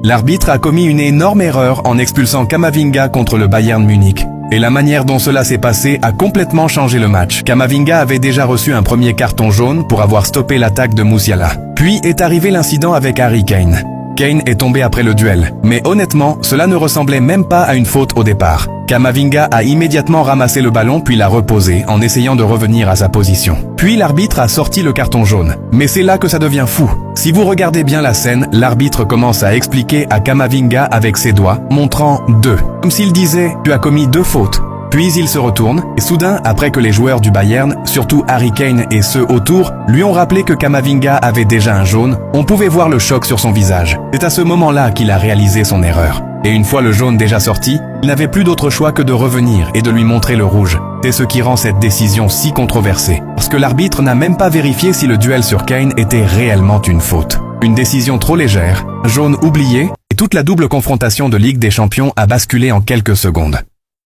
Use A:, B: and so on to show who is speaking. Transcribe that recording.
A: L'arbitre a commis une énorme erreur en expulsant Camavinga contre le Bayern Munich. Et la manière dont cela s'est passé a complètement changé le match. Camavinga avait déjà reçu un premier carton jaune pour avoir stoppé l'attaque de Musiala. Puis est arrivé l'incident avec Harry Kane. Kane est tombé après le duel, mais honnêtement, cela ne ressemblait même pas à une faute au départ. Camavinga a immédiatement ramassé le ballon puis l'a reposé en essayant de revenir à sa position. Puis l'arbitre a sorti le carton jaune. Mais c'est là que ça devient fou. Si vous regardez bien la scène, l'arbitre commence à expliquer à Camavinga avec ses doigts, montrant 2. Comme s'il disait « Tu as commis 2 fautes ». Puis il se retourne, et soudain, après que les joueurs du Bayern, surtout Harry Kane et ceux autour, lui ont rappelé que Camavinga avait déjà un jaune, on pouvait voir le choc sur son visage. C'est à ce moment-là qu'il a réalisé son erreur. Et une fois le jaune déjà sorti, il n'avait plus d'autre choix que de revenir et de lui montrer le rouge. C'est ce qui rend cette décision si controversée. Parce que l'arbitre n'a même pas vérifié si le duel sur Kane était réellement une faute. Une décision trop légère, jaune oublié, et toute la double confrontation de Ligue des Champions a basculé en quelques secondes.